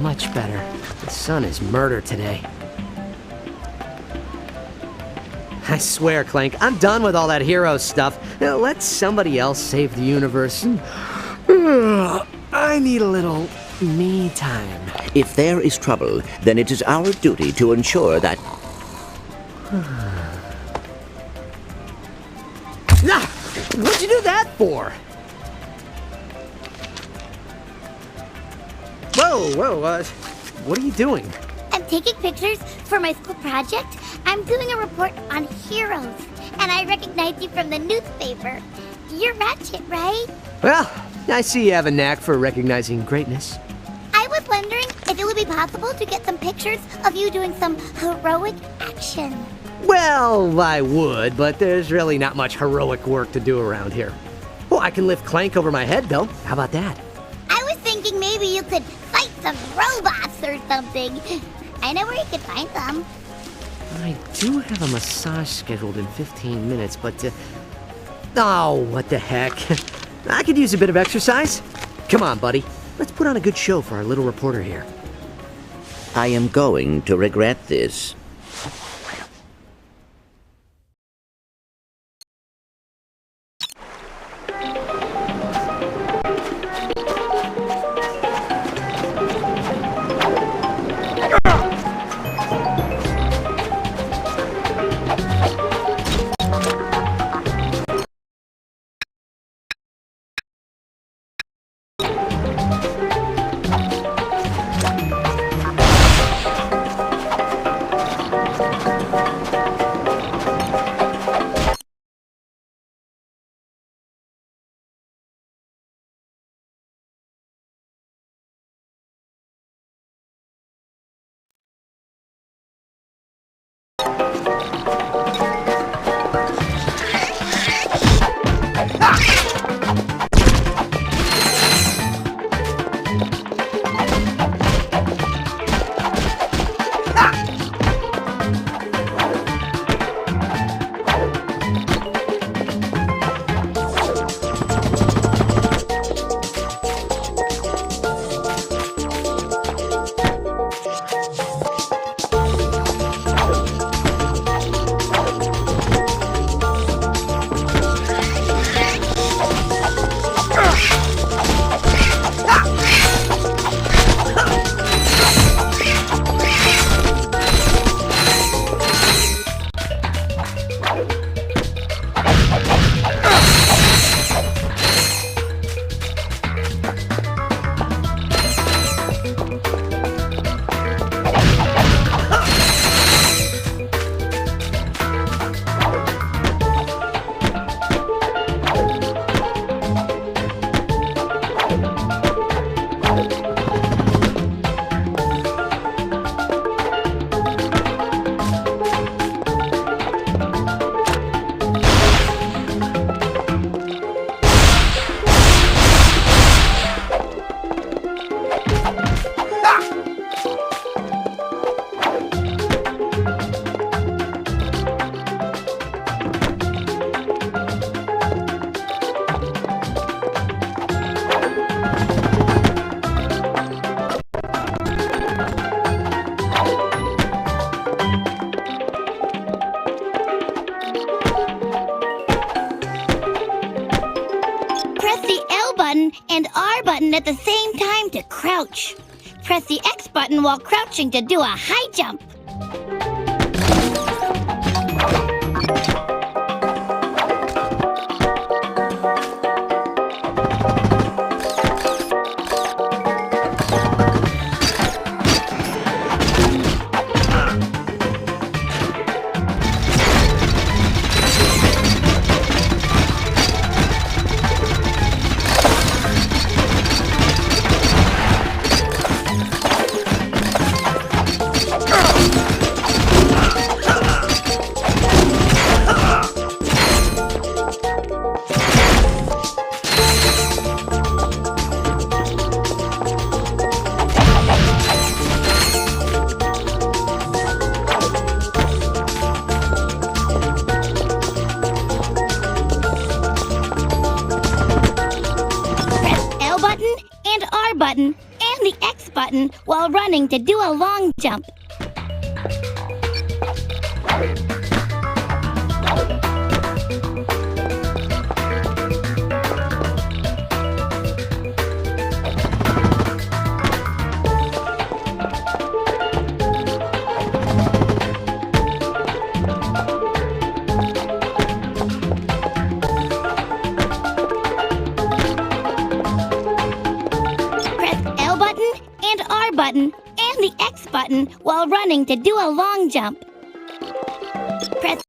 Much better. The sun is murder today. I swear, Clank, I'm done with all that hero stuff. Now, let somebody else save the universe. I need a little me time. If there is trouble, then it is our duty to ensure that... Nah! What'd you do that for? Whoa, what are you doing? I'm taking pictures for my school project. I'm doing a report on heroes, and I recognized you from the newspaper. You're Ratchet, right? Well, I see you have a knack for recognizing greatness. I was wondering if it would be possible to get some pictures of you doing some heroic action. Well, I would, but there's really not much heroic work to do around here. Oh, I can lift Clank over my head, though. How about that? I was thinking maybe you could fight some robots or something. I know where you could find them. I do have a massage scheduled in 15 minutes, but, oh, what the heck. I could use a bit of exercise. Come on, buddy. Let's put on a good show for our little reporter here. I am going to regret this. And R button at the same time to crouch. Press the X button while crouching to do a high jump. running to do a long jump. Button and the X button while running to do a long jump. Press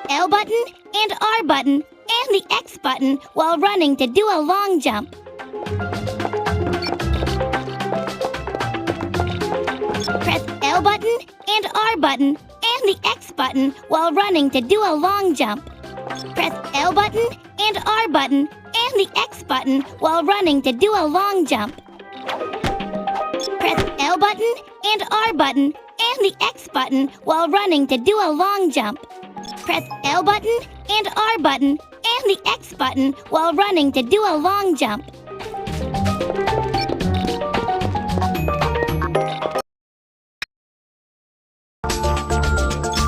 L button and R button and the X button while running to do a long jump. Press L button and R button and the X button while running to do a long jump. Press L button and R button and the X button while running to do a long jump. Press L button and R button and the X button while running to do a long jump. Press L button and R button and the X button while running to do a long jump.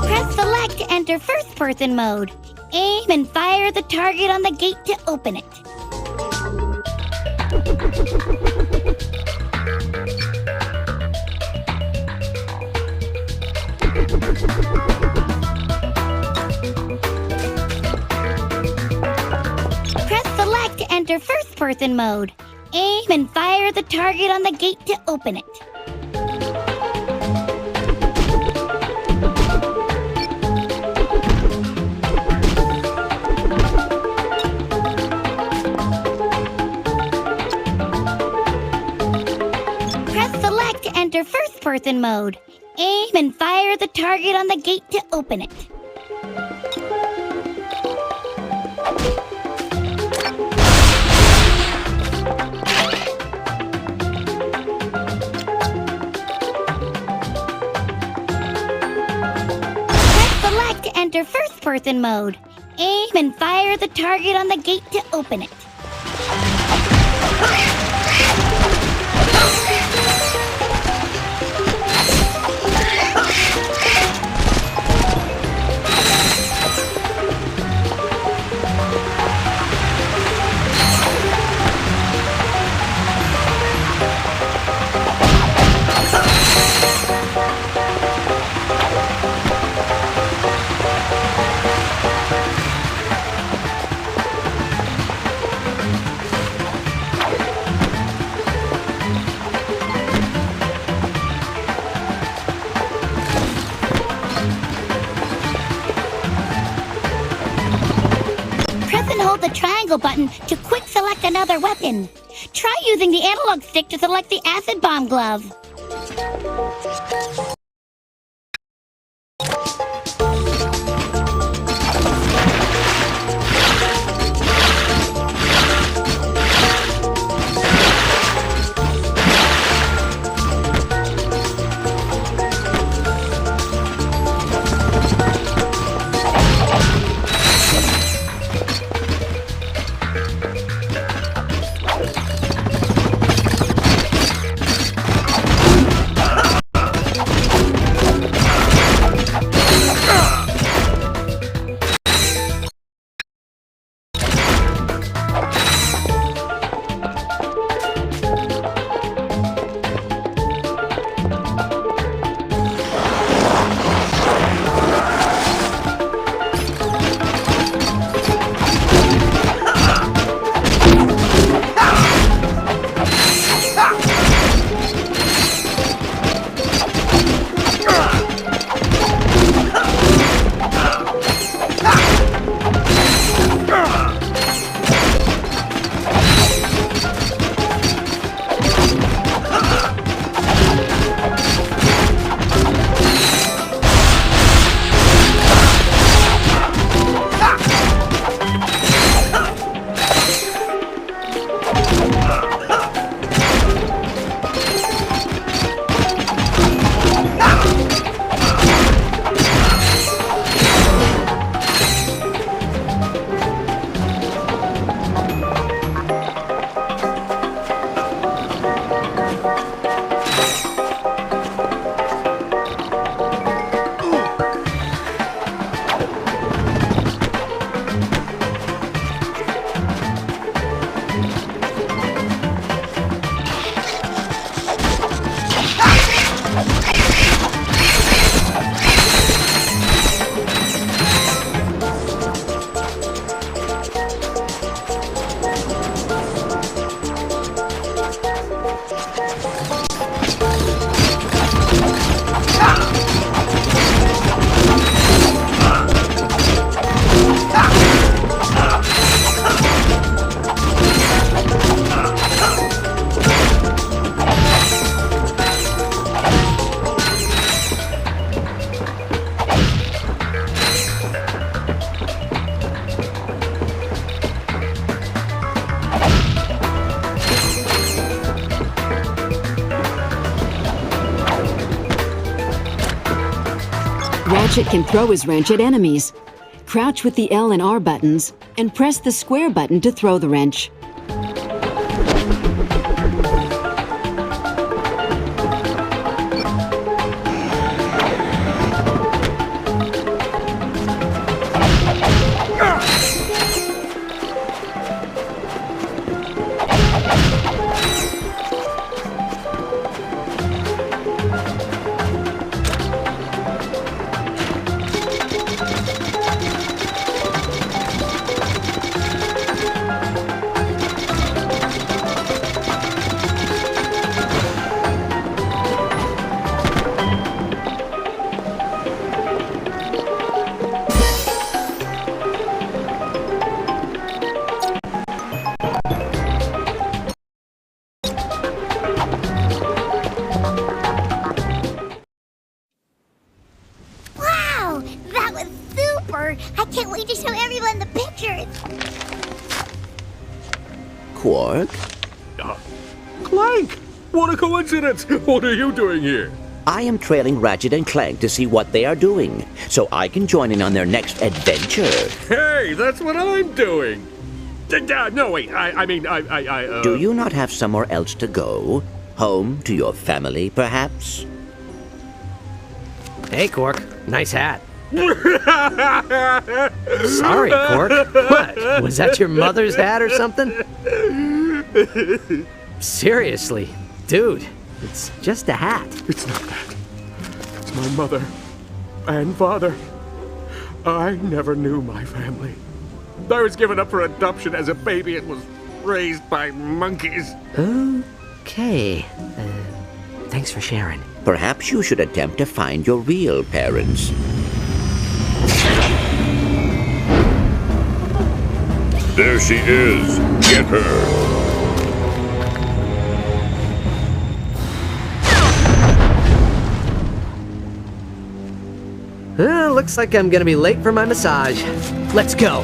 Press select to enter first-person mode. Aim and fire the target on the gate to open it. Enter first-person mode. Aim and fire the target on the gate to open it. Press select to enter first-person mode. Aim and fire the target on the gate to open it. Enter first-person mode. Aim and fire the target on the gate to open it. The triangle button to quick select another weapon. Try using the analog stick to select the acid bomb glove. Ratchet can throw his wrench at enemies. Crouch with the L and R buttons, and press the square button to throw the wrench. Wow, that was super! I can't wait to show everyone the pictures. Quark? Clank! What a coincidence! What are you doing here? I am trailing Ratchet and Clank to see what they are doing, so I can join in on their next adventure. Hey, that's what I'm doing! No, wait, Do you not have somewhere else to go? Home to your family, perhaps? Hey, Quark. Nice hat. Sorry, Quark. What? Was that your mother's hat or something? Seriously, dude. It's just a hat. It's not that. It's my mother and father. I never knew my family. I was given up for adoption as a baby and was raised by monkeys. Okay. Thanks for sharing. Perhaps you should attempt to find your real parents. There she is. Get her. Looks like I'm gonna be late for my massage. Let's go.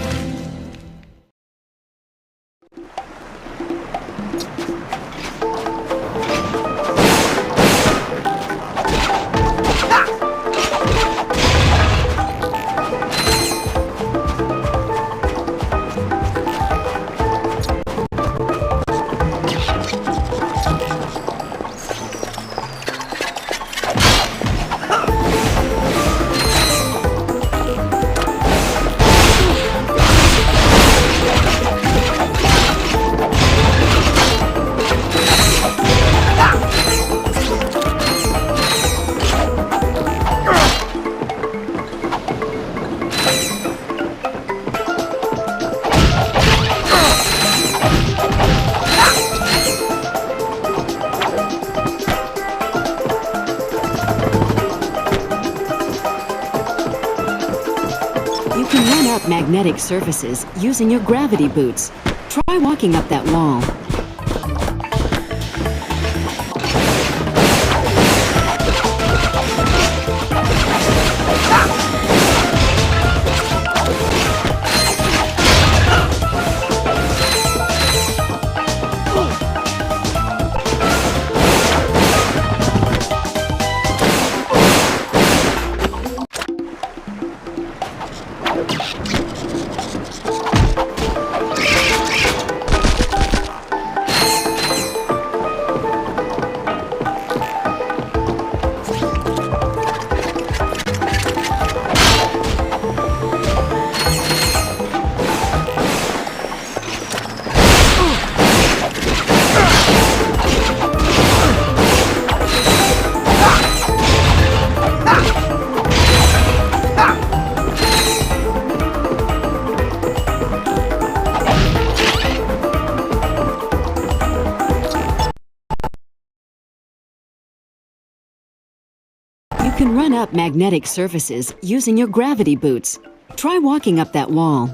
Magnetic surfaces using your gravity boots. Try walking up that wall. You can run up magnetic surfaces using your gravity boots. Try walking up that wall.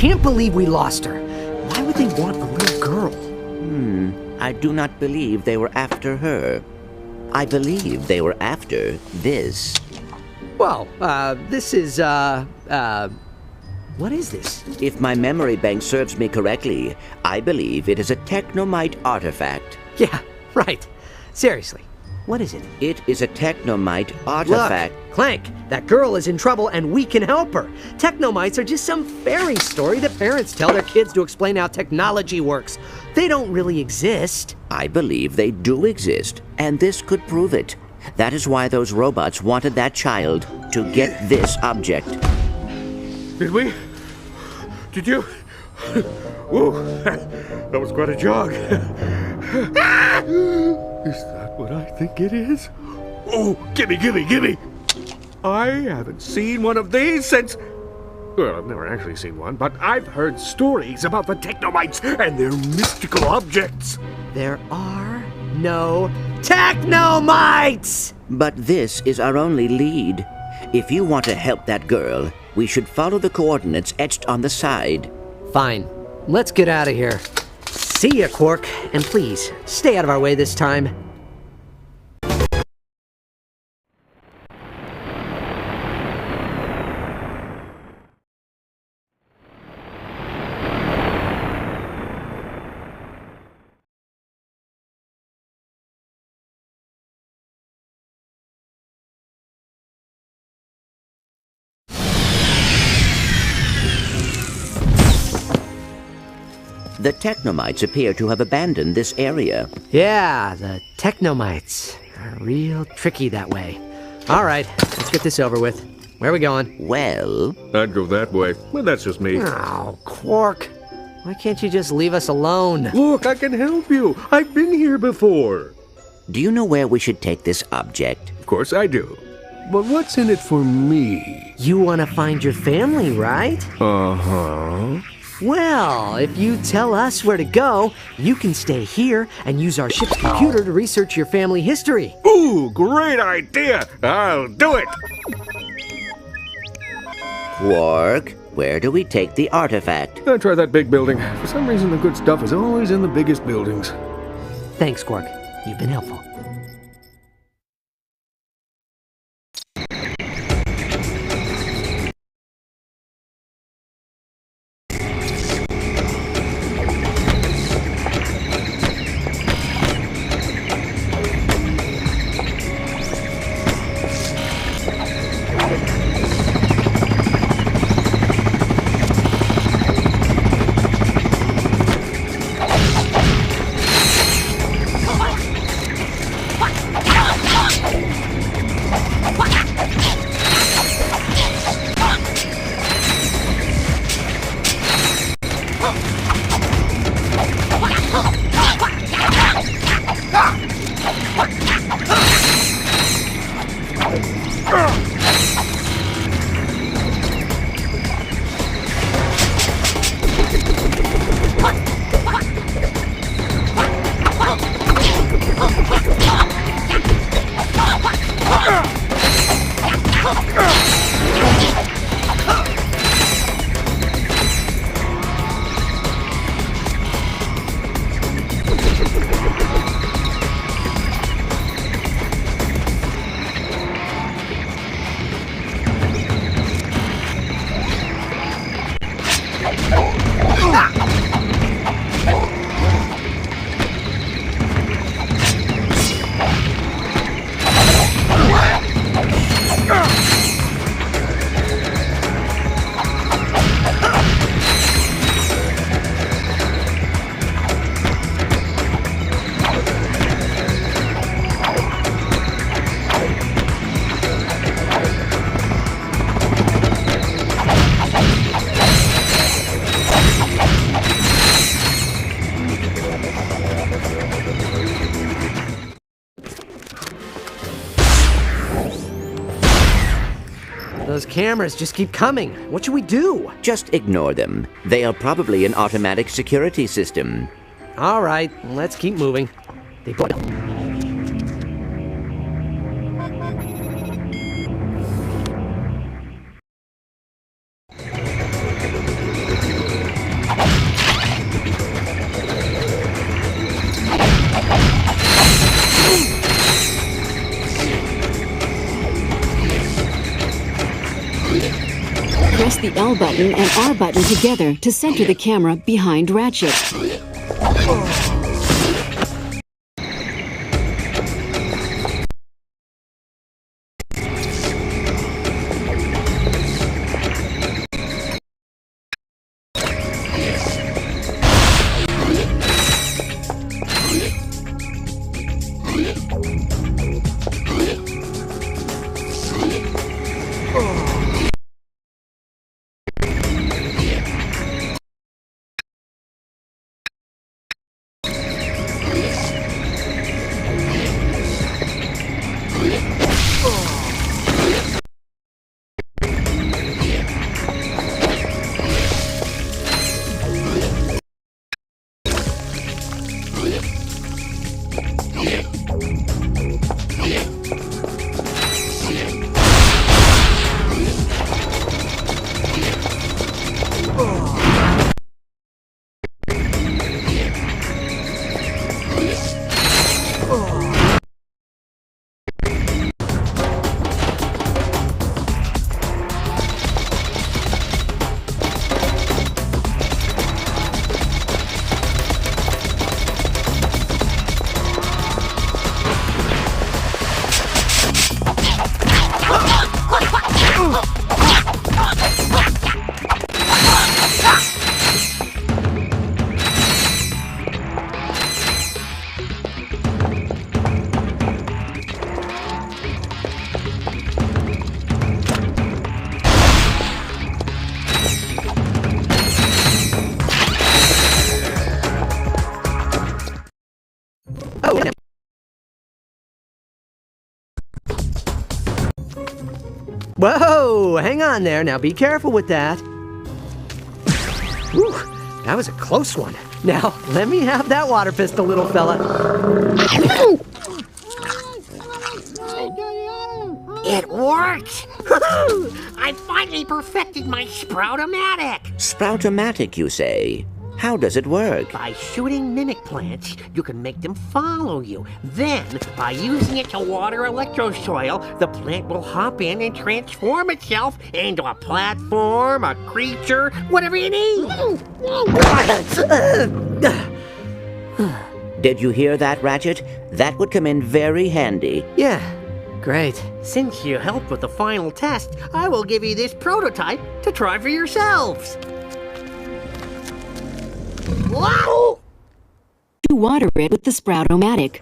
can't believe we lost her. Why would they want a little girl? I do not believe they were after her. I believe they were after this. Well, this is, what is this? If my memory bank serves me correctly, I believe it is a technomite artifact. Yeah, right. Seriously, what is it? It is a technomite artifact. Look, Clank, that girl is in trouble and we can help her. Technomites are just some fairy story that parents tell their kids to explain how technology works. They don't really exist. I believe they do exist, and this could prove it. That is why those robots wanted that child to get this object. Did we? Did you? Whoa, that was quite a jog. Is that what I think it is? Oh, gimme! I haven't seen one of these since... Well, I've never actually seen one, but I've heard stories about the technomites and their mystical objects. There are no technomites! But this is our only lead. If you want to help that girl, we should follow the coordinates etched on the side. Fine. Let's get out of here. See ya, Quark. And please, stay out of our way this time. The technomites appear to have abandoned this area. Yeah, the technomites are real tricky that way. All right, let's get this over with. Where are we going? Well, I'd go that way, but that's just me. Oh, Quark. Why can't you just leave us alone? Look, I can help you. I've been here before. do you know where we should take this object? Of course I do. But what's in it for me? You want to find your family, right? Uh-huh. Well, if you tell us where to go, you can stay here and use our ship's computer to research your family history. Ooh, great idea! I'll do it! Quark, where do we take the artifact? I'll try that big building. For some reason, the good stuff is always in the biggest buildings. Thanks, Quark. You've been helpful. Those cameras just keep coming. What should we do? Just ignore them. They are probably an automatic security system. All right, let's keep moving. Deploy. L button and R button together to center the camera behind Ratchet. Whoa, hang on there. Now be careful with that. Whew, that was a close one. Now, let me have that water pistol, little fella. It worked! I finally perfected my Sproutomatic! Sproutomatic, you say? How does it work? By shooting mimic plants, you can make them follow you. Then, by using it to water electrosoil, the plant will hop in and transform itself into a platform, a creature, whatever you need. Did you hear that, Ratchet? That would come in very handy. Yeah, great. Since you helped with the final test, I will give you this prototype to try for yourselves. Wow! You water it with the Sproutomatic.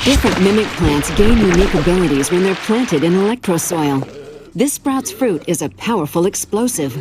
Different mimic plants gain unique abilities when they're planted in electrosoil. This sprout's fruit is a powerful explosive.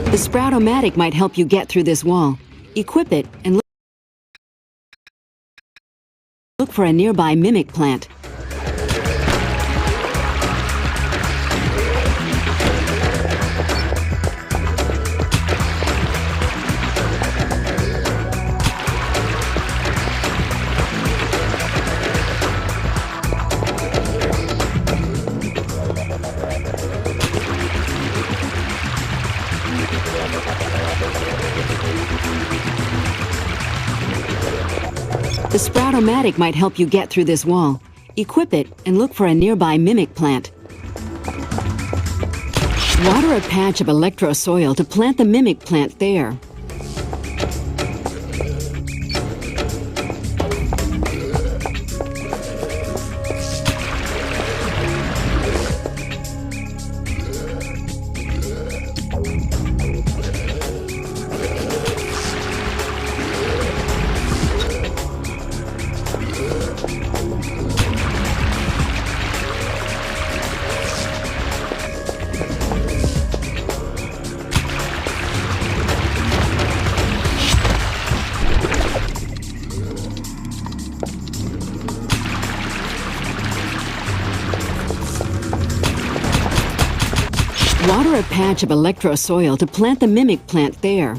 The Sproutomatic might help you get through this wall. Equip it and look for a nearby mimic plant. The Sprout-O-Matic might help you get through this wall. Equip it and look for a nearby mimic plant. Water a patch of electro soil to plant the mimic plant there. Water a patch of electro soil to plant the mimic plant there.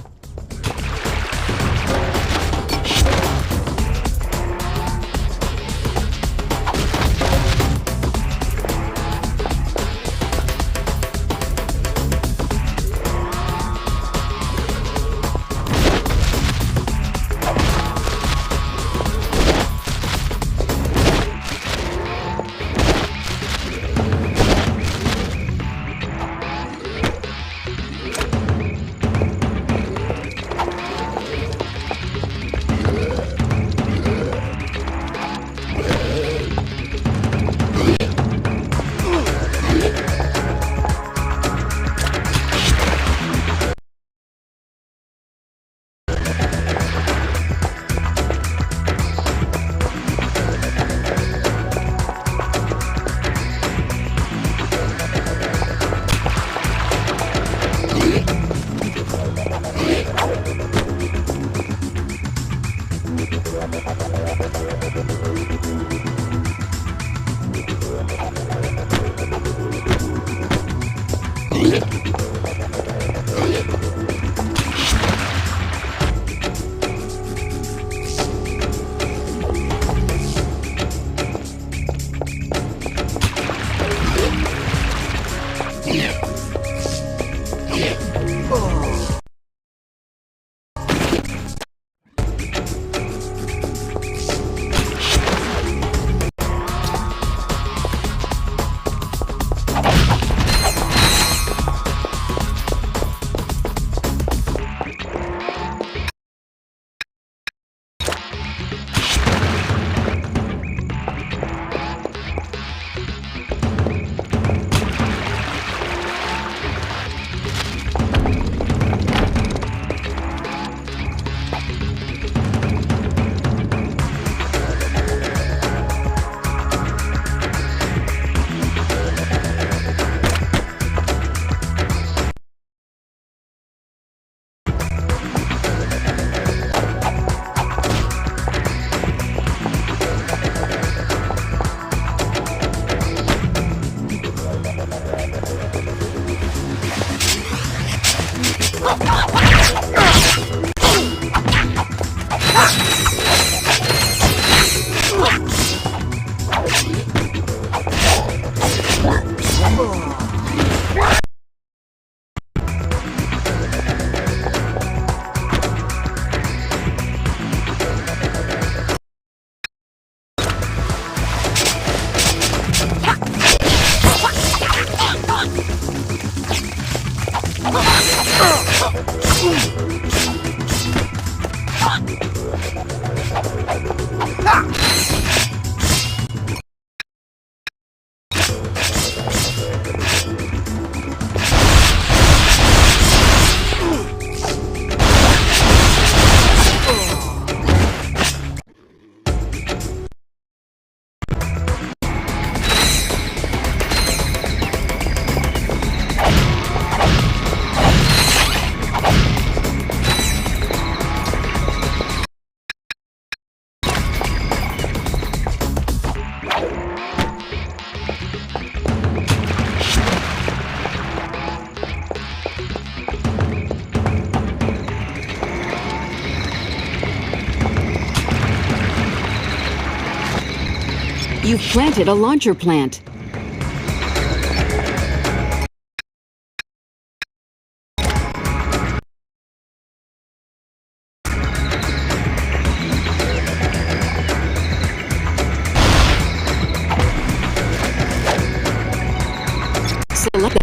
You've planted a launcher plant.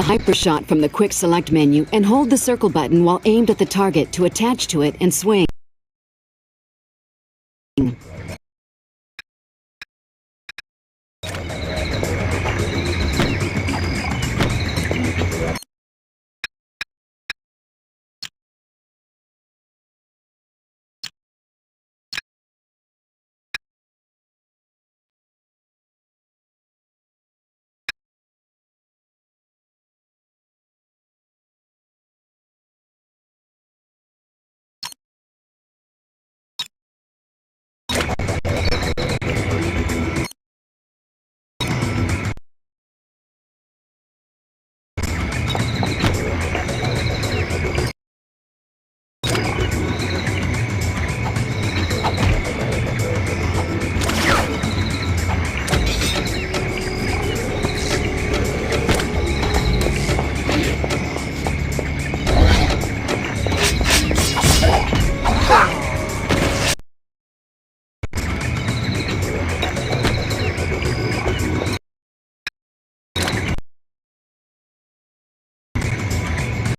Hyper Shot from the Quick Select menu and hold the circle button while aimed at the target to attach to it and swing.